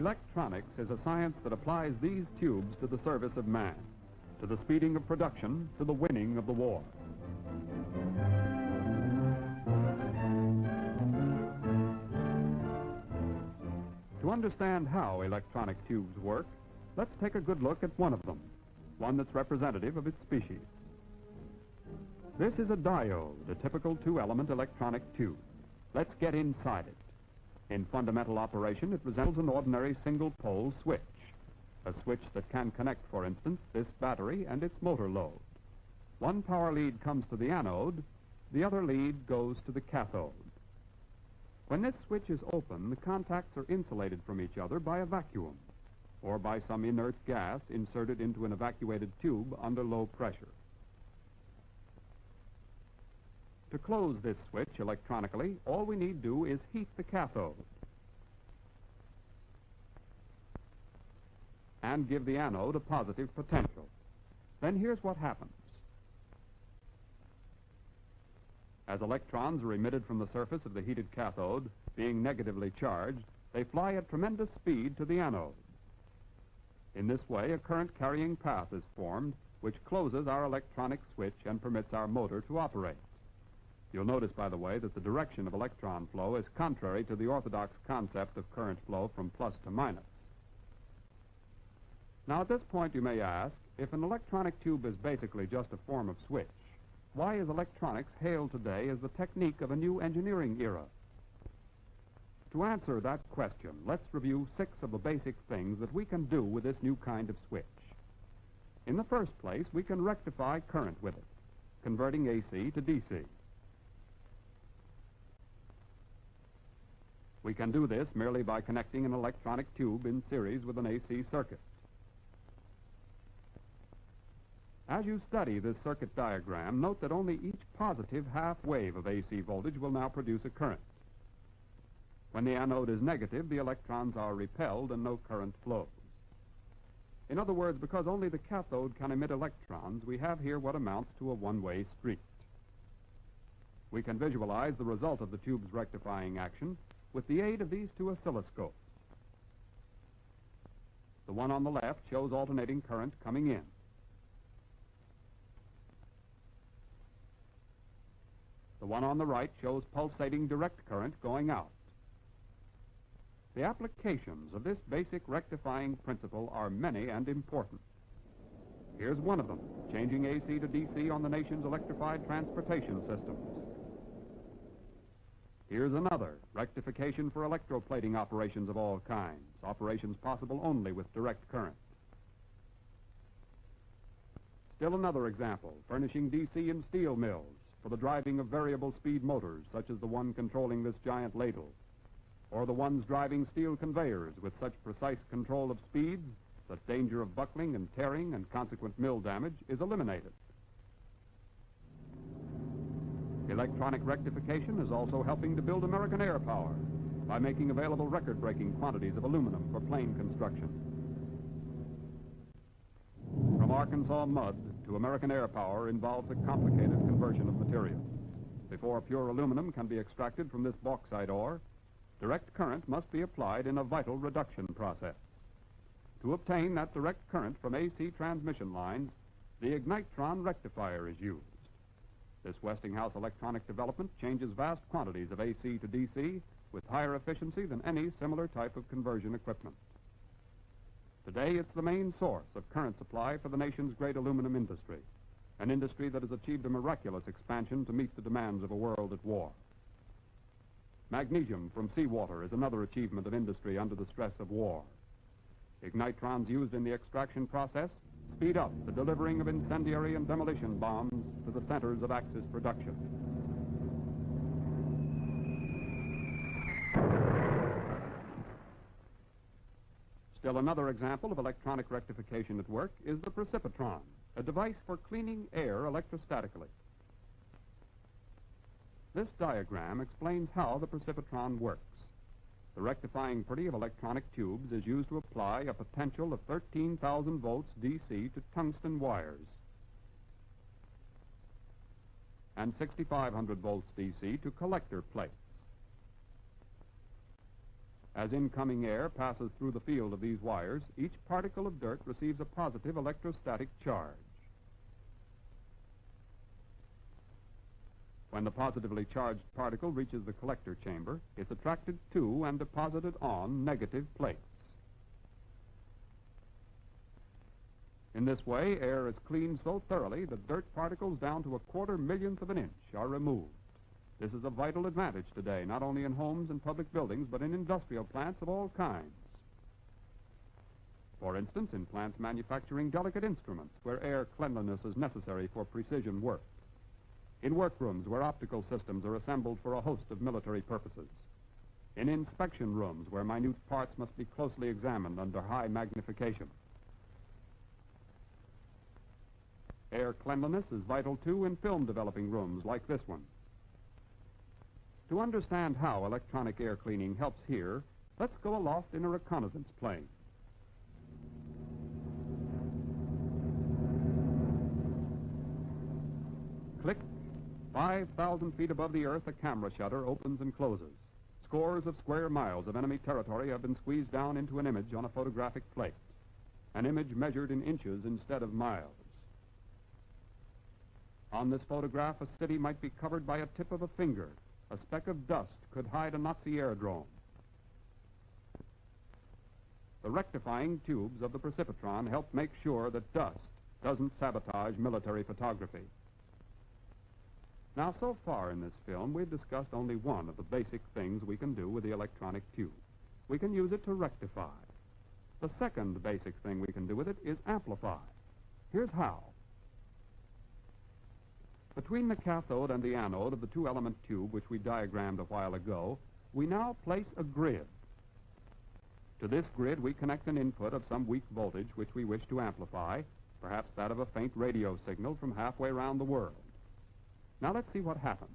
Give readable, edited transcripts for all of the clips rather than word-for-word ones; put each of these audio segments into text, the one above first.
Electronics is a science that applies these tubes to the service of man, to the speeding of production, to the winning of the war. To understand how electronic tubes work, let's take a good look at one of them, one that's representative of its species. This is a diode, a typical two-element electronic tube. Let's get inside it. In fundamental operation, it resembles an ordinary single-pole switch, a switch that can connect, for instance, this battery and its motor load. One power lead comes to the anode, the other lead goes to the cathode. When this switch is open, the contacts are insulated from each other by a vacuum, or by some inert gas inserted into an evacuated tube under low pressure. To close this switch electronically, all we need do is heat the cathode and give the anode a positive potential. Then here's what happens. As electrons are emitted from the surface of the heated cathode, being negatively charged, they fly at tremendous speed to the anode. In this way, a current-carrying path is formed, which closes our electronic switch and permits our motor to operate. You'll notice, by the way, that the direction of electron flow is contrary to the orthodox concept of current flow from plus to minus. Now, at this point, you may ask, if an electronic tube is basically just a form of switch, why is electronics hailed today as the technique of a new engineering era? To answer that question, let's review 6 of the basic things that we can do with this new kind of switch. In the first place, we can rectify current with it, converting AC to DC. We can do this merely by connecting an electronic tube in series with an AC circuit. As you study this circuit diagram, note that only each positive half wave of AC voltage will now produce a current. When the anode is negative, the electrons are repelled and no current flows. In other words, because only the cathode can emit electrons, we have here what amounts to a one-way street. We can visualize the result of the tube's rectifying action with the aid of these 2 oscilloscopes. The one on the left shows alternating current coming in. The one on the right shows pulsating direct current going out. The applications of this basic rectifying principle are many and important. Here's one of them, changing AC to DC on the nation's electrified transportation systems. Here's another, rectification for electroplating operations of all kinds, operations possible only with direct current. Still another example, furnishing DC in steel mills for the driving of variable speed motors, such as the one controlling this giant ladle, or the ones driving steel conveyors with such precise control of speeds that danger of buckling and tearing and consequent mill damage is eliminated. Electronic rectification is also helping to build American air power by making available record-breaking quantities of aluminum for plane construction. From Arkansas mud to American air power involves a complicated conversion of material. Before pure aluminum can be extracted from this bauxite ore, direct current must be applied in a vital reduction process. To obtain that direct current from AC transmission lines, the ignitron rectifier is used. This Westinghouse electronic development changes vast quantities of AC to DC with higher efficiency than any similar type of conversion equipment. Today, it's the main source of current supply for the nation's great aluminum industry, an industry that has achieved a miraculous expansion to meet the demands of a world at war. Magnesium from seawater is another achievement of industry under the stress of war. Ignitrons used in the extraction process speed up the delivering of incendiary and demolition bombs to the centers of Axis production. Still another example of electronic rectification at work is the precipitron, a device for cleaning air electrostatically. This diagram explains how the precipitron works. The rectifying pretty of electronic tubes is used to apply a potential of 13,000 volts DC to tungsten wires and 6,500 volts DC to collector plates. As incoming air passes through the field of these wires, each particle of dirt receives a positive electrostatic charge. When the positively charged particle reaches the collector chamber, it's attracted to and deposited on negative plates. In this way, air is cleaned so thoroughly that dirt particles down to a 1/4 millionth of an inch are removed. This is a vital advantage today, not only in homes and public buildings, but in industrial plants of all kinds. For instance, in plants manufacturing delicate instruments, where air cleanliness is necessary for precision work. In workrooms where optical systems are assembled for a host of military purposes. In inspection rooms where minute parts must be closely examined under high magnification. Air cleanliness is vital, too, in film developing rooms like this one. To understand how electronic air cleaning helps here, let's go aloft in a reconnaissance plane. Click. 5,000 feet above the earth, a camera shutter opens and closes. Scores of square miles of enemy territory have been squeezed down into an image on a photographic plate. An image measured in inches instead of miles. On this photograph, a city might be covered by a tip of a finger. A speck of dust could hide a Nazi aerodrome. The rectifying tubes of the Percipitron help make sure that dust doesn't sabotage military photography. Now, so far in this film, we've discussed only one of the basic things we can do with the electronic tube. We can use it to rectify. The second basic thing we can do with it is amplify. Here's how. Between the cathode and the anode of the two-element tube, which we diagrammed a while ago, we now place a grid. To this grid, we connect an input of some weak voltage which we wish to amplify, perhaps that of a faint radio signal from halfway around the world. Now let's see what happens.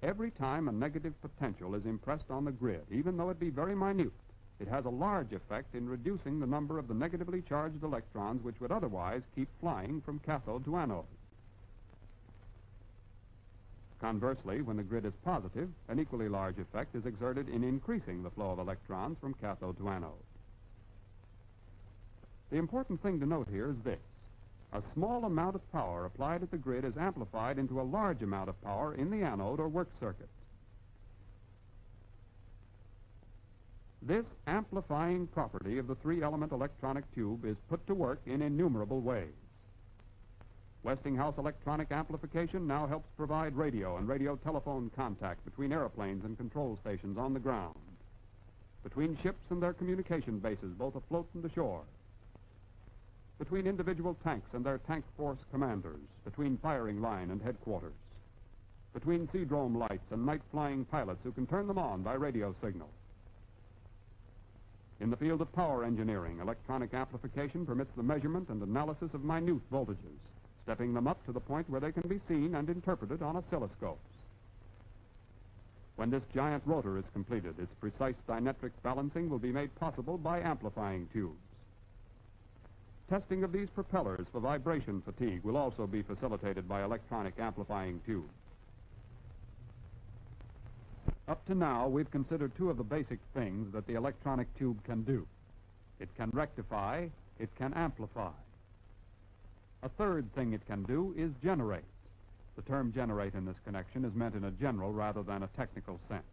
Every time a negative potential is impressed on the grid, even though it be very minute, it has a large effect in reducing the number of the negatively charged electrons which would otherwise keep flying from cathode to anode. Conversely, when the grid is positive, an equally large effect is exerted in increasing the flow of electrons from cathode to anode. The important thing to note here is this. A small amount of power applied at the grid is amplified into a large amount of power in the anode or work circuit. This amplifying property of the three-element electronic tube is put to work in innumerable ways. Westinghouse electronic amplification now helps provide radio and radio telephone contact between airplanes and control stations on the ground, between ships and their communication bases, both afloat and ashore, between individual tanks and their tank force commanders, between firing line and headquarters, between seadrome lights and night-flying pilots who can turn them on by radio signal. In the field of power engineering, electronic amplification permits the measurement and analysis of minute voltages, stepping them up to the point where they can be seen and interpreted on oscilloscopes. When this giant rotor is completed, its precise dynetric balancing will be made possible by amplifying tubes. Testing of these propellers for vibration fatigue will also be facilitated by electronic amplifying tubes. Up to now, we've considered two of the basic things that the electronic tube can do. It can rectify, it can amplify. A third thing it can do is generate. The term generate in this connection is meant in a general rather than a technical sense.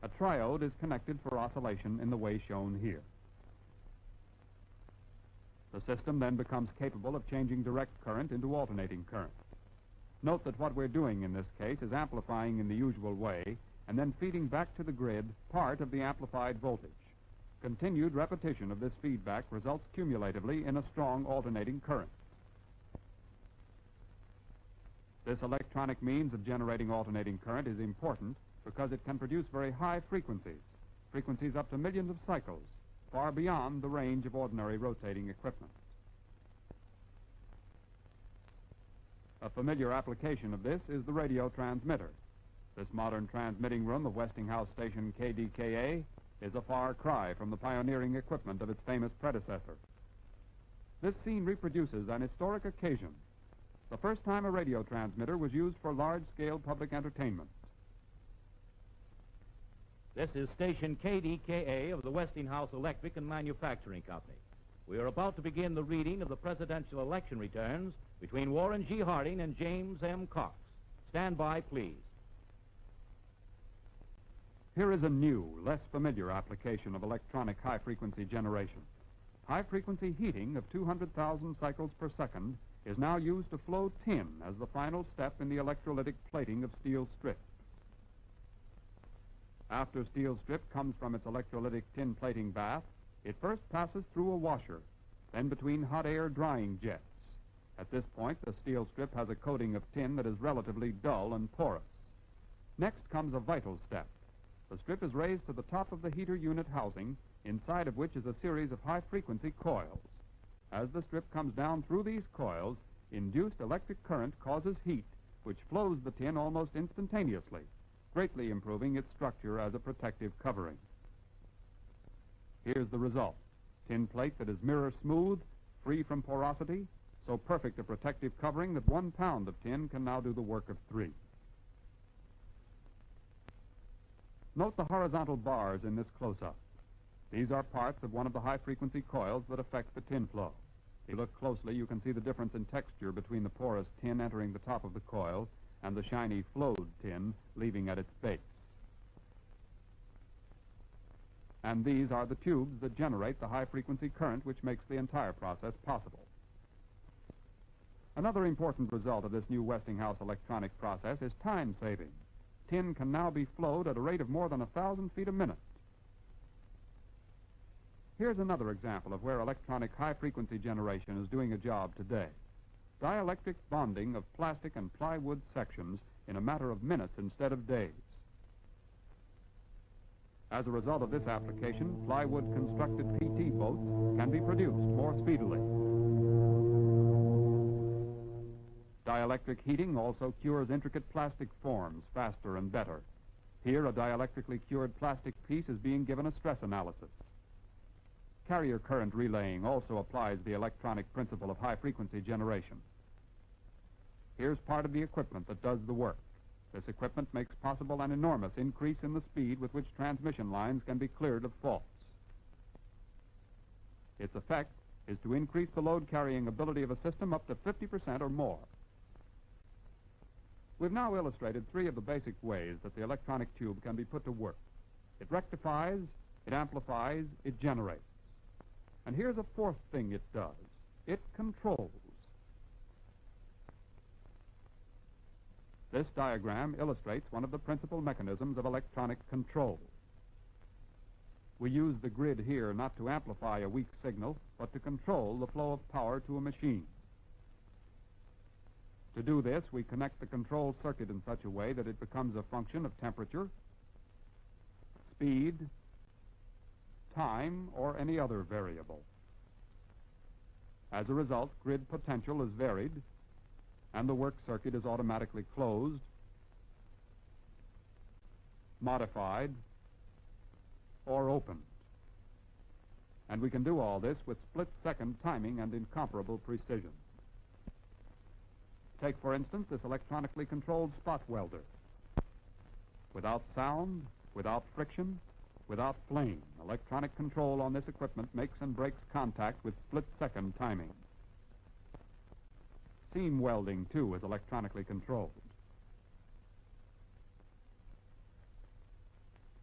A triode is connected for oscillation in the way shown here. The system then becomes capable of changing direct current into alternating current. Note that what we're doing in this case is amplifying in the usual way and then feeding back to the grid part of the amplified voltage. Continued repetition of this feedback results cumulatively in a strong alternating current. This electronic means of generating alternating current is important because it can produce very high frequencies up to millions of cycles, far beyond the range of ordinary rotating equipment. A familiar application of this is the radio transmitter. This modern transmitting room of Westinghouse station KDKA is a far cry from the pioneering equipment of its famous predecessor. This scene reproduces an historic occasion, the first time a radio transmitter was used for large-scale public entertainment. This is station KDKA of the Westinghouse Electric and Manufacturing Company. We are about to begin the reading of the presidential election returns between Warren G. Harding and James M. Cox. Stand by, please. Here is a new, less familiar application of electronic high-frequency generation. High-frequency heating of 200,000 cycles per second is now used to flow tin as the final step in the electrolytic plating of steel strip. After steel strip comes from its electrolytic tin plating bath, it first passes through a washer, then between hot air drying jets. At this point, the steel strip has a coating of tin that is relatively dull and porous. Next comes a vital step. The strip is raised to the top of the heater unit housing, inside of which is a series of high-frequency coils. As the strip comes down through these coils, induced electric current causes heat, which flows the tin almost instantaneously, greatly improving its structure as a protective covering. Here's the result. Tin plate that is mirror smooth, free from porosity, so perfect a protective covering that 1 pound of tin can now do the work of 3. Note the horizontal bars in this close-up. These are parts of one of the high-frequency coils that affect the tin flow. If you look closely, you can see the difference in texture between the porous tin entering the top of the coil and the shiny flowed tin leaving at its base. And these are the tubes that generate the high-frequency current which makes the entire process possible. Another important result of this new Westinghouse electronic process is time saving. Tin can now be flowed at a rate of more than 1,000 feet a minute. Here's another example of where electronic high-frequency generation is doing a job today. Dielectric bonding of plastic and plywood sections in a matter of minutes instead of days. As a result of this application, plywood-constructed PT boats can be produced more speedily. Dielectric heating also cures intricate plastic forms faster and better. Here, a dielectrically cured plastic piece is being given a stress analysis. Carrier current relaying also applies the electronic principle of high-frequency generation. Here's part of the equipment that does the work. This equipment makes possible an enormous increase in the speed with which transmission lines can be cleared of faults. Its effect is to increase the load-carrying ability of a system up to 50% or more. We've now illustrated 3 of the basic ways that the electronic tube can be put to work. It rectifies, it amplifies, it generates. And here's a 4th thing it does. It controls. This diagram illustrates one of the principal mechanisms of electronic control. We use the grid here not to amplify a weak signal, but to control the flow of power to a machine. To do this, we connect the control circuit in such a way that it becomes a function of temperature, speed, time, or any other variable. As a result, grid potential is varied, and the work circuit is automatically closed, modified, or opened. And we can do all this with split-second timing and incomparable precision. Take, for instance, this electronically controlled spot welder. Without sound, without friction, without flame, electronic control on this equipment makes and breaks contact with split-second timing. Seam welding, too, is electronically controlled.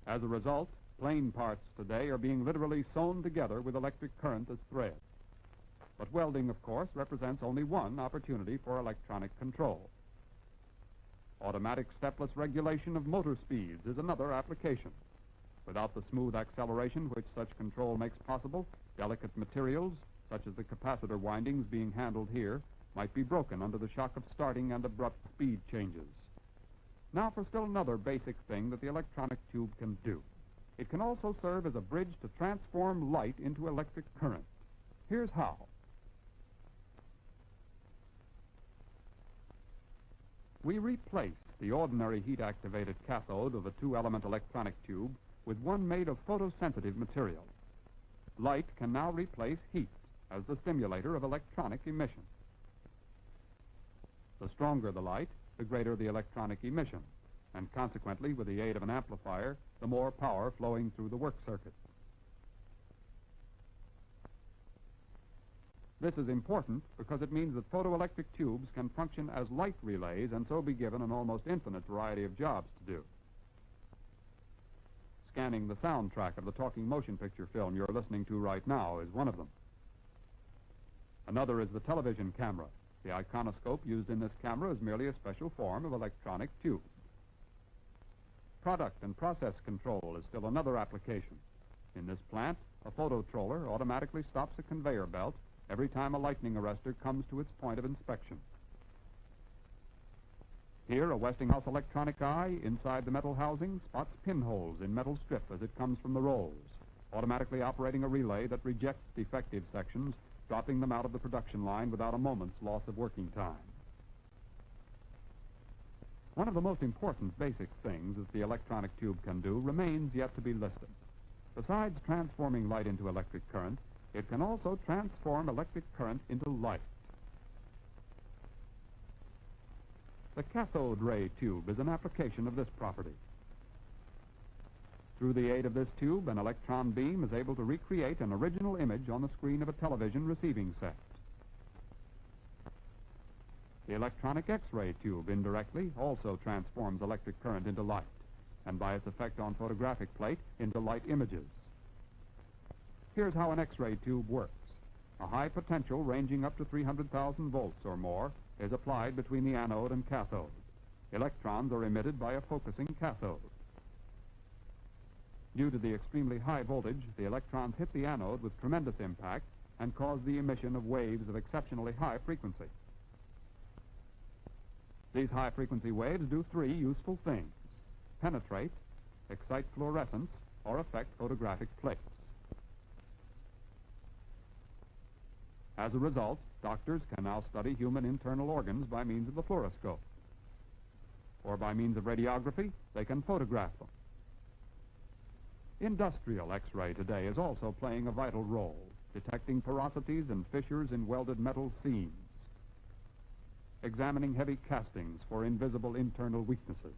As a result, plane parts today are being literally sewn together with electric current as thread. But welding, of course, represents only one opportunity for electronic control. Automatic stepless regulation of motor speeds is another application. Without the smooth acceleration which such control makes possible, delicate materials, such as the capacitor windings being handled here, might be broken under the shock of starting and abrupt speed changes. Now for still another basic thing that the electronic tube can do. It can also serve as a bridge to transform light into electric current. Here's how. We replace the ordinary heat-activated cathode of a 2-element electronic tube with one made of photosensitive material. Light can now replace heat as the stimulator of electronic emission. The stronger the light, the greater the electronic emission. and consequently, with the aid of an amplifier, the more power flowing through the work circuit. This is important because it means that photoelectric tubes can function as light relays and so be given an almost infinite variety of jobs to do. Scanning the soundtrack of the talking motion picture film you're listening to right now is one of them. Another is the television camera. The iconoscope used in this camera is merely a special form of electronic tube. Product and process control is still another application. In this plant, a phototroller automatically stops a conveyor belt every time a lightning arrestor comes to its point of inspection. Here, a Westinghouse electronic eye inside the metal housing spots pinholes in metal strip as it comes from the rolls, automatically operating a relay that rejects defective sections, dropping them out of the production line without a moment's loss of working time. One of the most important basic things that the electronic tube can do remains yet to be listed. Besides transforming light into electric current, it can also transform electric current into light. The cathode ray tube is an application of this property. Through the aid of this tube, an electron beam is able to recreate an original image on the screen of a television receiving set. The electronic X-ray tube indirectly also transforms electric current into light, and by its effect on photographic plate, into light images. Here's how an X-ray tube works. A high potential ranging up to 300,000 volts or more is applied between the anode and cathode. Electrons are emitted by a focusing cathode. Due to the extremely high voltage, the electrons hit the anode with tremendous impact and cause the emission of waves of exceptionally high frequency. These high-frequency waves do three useful things: penetrate, excite fluorescence, or affect photographic plates. As a result, doctors can now study human internal organs by means of the fluoroscope. Or by means of radiography, they can photograph them. Industrial X-ray today is also playing a vital role, detecting porosities and fissures in welded metal seams, examining heavy castings for invisible internal weaknesses.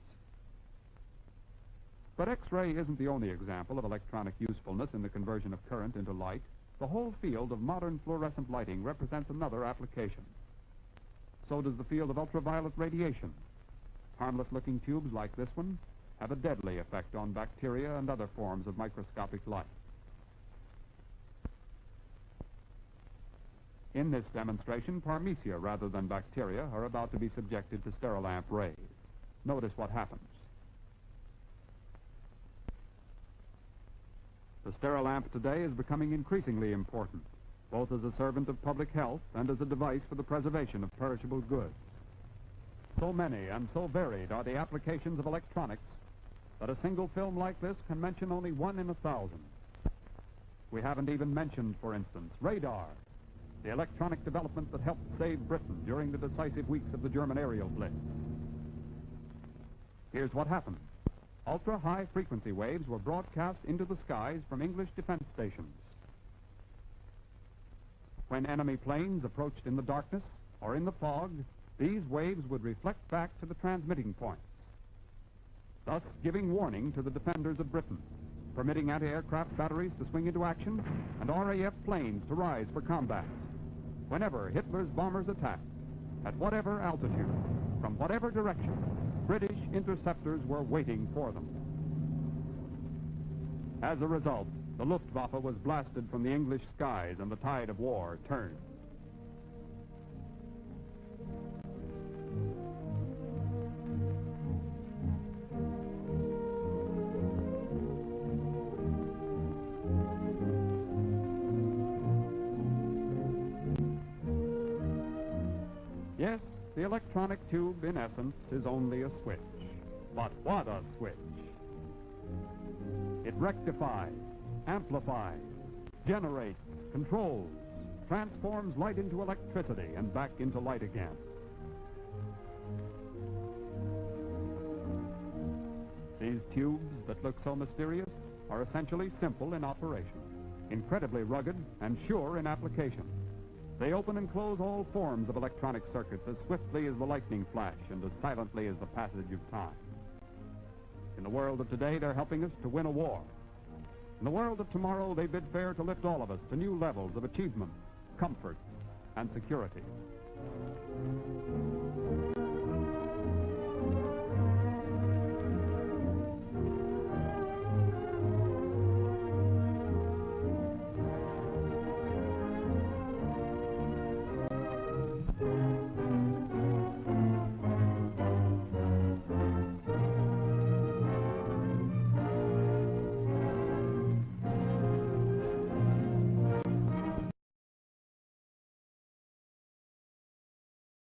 But X-ray isn't the only example of electronic usefulness in the conversion of current into light. The whole field of modern fluorescent lighting represents another application. So does the field of ultraviolet radiation. Harmless-looking tubes like this one have a deadly effect on bacteria and other forms of microscopic life. In this demonstration, Parmesia rather than bacteria are about to be subjected to Stereolamp rays. Notice what happens. The Stereolamp today is becoming increasingly important, both as a servant of public health and as a device for the preservation of perishable goods. So many and so varied are the applications of electronics that a single film like this can mention only 1 in 1,000. We haven't even mentioned, for instance, radar, the electronic development that helped save Britain during the decisive weeks of the German aerial blitz. Here's what happened. Ultra-high frequency waves were broadcast into the skies from English defense stations. When enemy planes approached in the darkness or in the fog, these waves would reflect back to the transmitting points, thus giving warning to the defenders of Britain, permitting anti-aircraft batteries to swing into action and RAF planes to rise for combat. Whenever Hitler's bombers attacked, at whatever altitude, from whatever direction, British interceptors were waiting for them. As a result, the Luftwaffe was blasted from the English skies and the tide of war turned. Yes, the electronic tube, in essence, is only a switch. But what a switch! It rectifies, amplifies, generates, controls, transforms light into electricity and back into light again. These tubes that look so mysterious are essentially simple in operation, incredibly rugged and sure in application. They open and close all forms of electronic circuits as swiftly as the lightning flash and as silently as the passage of time. In the world of today, they're helping us to win a war. In the world of tomorrow, they bid fair to lift all of us to new levels of achievement, comfort, and security.